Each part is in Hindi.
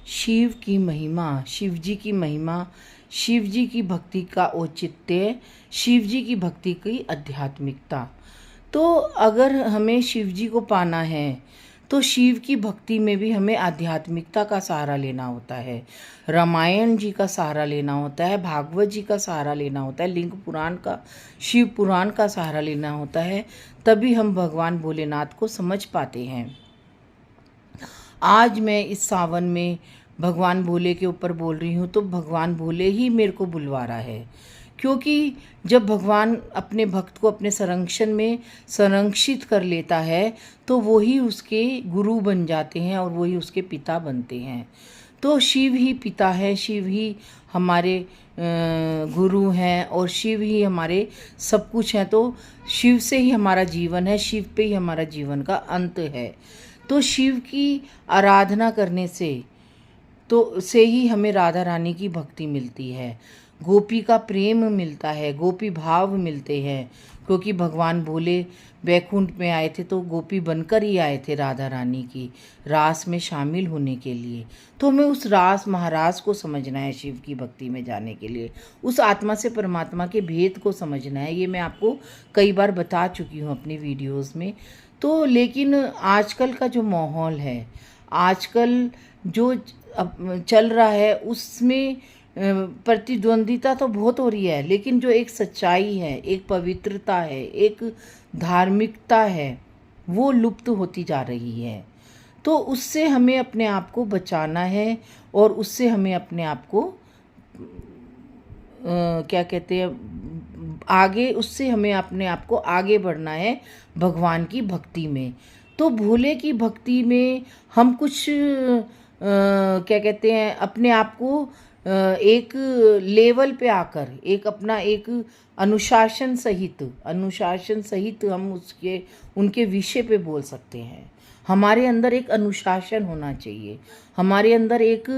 शिव की महिमा, शिव जी की महिमा, शिव जी की भक्ति का औचित्य, शिव जी की भक्ति की आध्यात्मिकता। तो अगर हमें शिव जी को पाना है तो शिव की भक्ति में भी हमें आध्यात्मिकता का सहारा लेना होता है, रामायण जी का सहारा लेना होता है, भागवत जी का सहारा लेना होता है, लिंग पुराण का, शिव पुराण का सहारा लेना होता है। तभी हम भगवान भोलेनाथ को समझ पाते हैं। आज मैं इस सावन में भगवान भोले के ऊपर बोल रही हूँ तो भगवान भोले ही मेरे को बुलवा रहा है, क्योंकि जब भगवान अपने भक्त को अपने संरक्षण में संरक्षित कर लेता है तो वो ही उसके गुरु बन जाते हैं और वही उसके पिता बनते हैं। तो शिव ही पिता है, शिव ही हमारे गुरु हैं और शिव ही हमारे सब कुछ हैं। तो शिव से ही हमारा जीवन है, शिव पे ही हमारा जीवन का अंत है। तो शिव की आराधना करने से ही हमें राधा रानी की भक्ति मिलती है, गोपी का प्रेम मिलता है, गोपी भाव मिलते हैं। क्योंकि भगवान भोले वैकुंठ में आए थे तो गोपी बनकर ही आए थे राधा रानी की रास में शामिल होने के लिए। तो हमें उस रास महाराज को समझना है, शिव की भक्ति में जाने के लिए उस आत्मा से परमात्मा के भेद को समझना है। ये मैं आपको कई बार बता चुकी हूँ अपनी वीडियोस में। तो लेकिन आजकल का जो माहौल है, आजकल जो चल रहा है उसमें प्रतिद्वंदिता तो बहुत हो रही है, लेकिन जो एक सच्चाई है, एक पवित्रता है, एक धार्मिकता है, वो लुप्त होती जा रही है। तो उससे हमें अपने आप को बचाना है और उससे हमें अपने आप को क्या कहते हैं आगे, उससे हमें अपने आप को आगे बढ़ना है भगवान की भक्ति में। तो भोले की भक्ति में हम कुछ क्या कहते हैं अपने आप को एक लेवल पे आकर एक अपना एक अनुशासन सहित हम उसके उनके विषय पे बोल सकते हैं। हमारे अंदर एक अनुशासन होना चाहिए, हमारे अंदर एक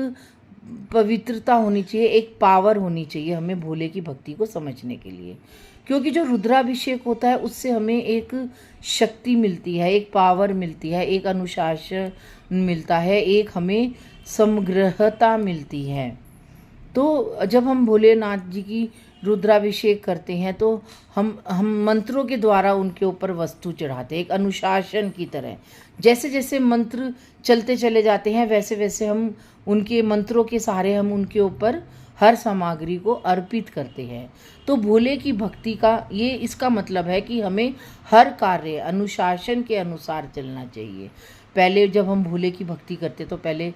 पवित्रता होनी चाहिए, एक पावर होनी चाहिए हमें भोले की भक्ति को समझने के लिए। क्योंकि जो रुद्राभिषेक होता है उससे हमें एक शक्ति मिलती है, एक पावर मिलती है, एक अनुशासन मिलता है, एक हमें समग्रहता मिलती है। तो जब हम भोलेनाथ जी की रुद्राभिषेक करते हैं तो हम मंत्रों के द्वारा उनके ऊपर वस्तु चढ़ाते हैं, एक अनुशासन की तरह। जैसे जैसे मंत्र चलते चले जाते हैं वैसे वैसे हम उनके मंत्रों के सहारे हम उनके ऊपर हर सामग्री को अर्पित करते हैं। तो भोले की भक्ति का ये इसका मतलब है कि हमें हर कार्य अनुशासन के अनुसार चलना चाहिए। पहले जब हम भोले की भक्ति करते तो पहले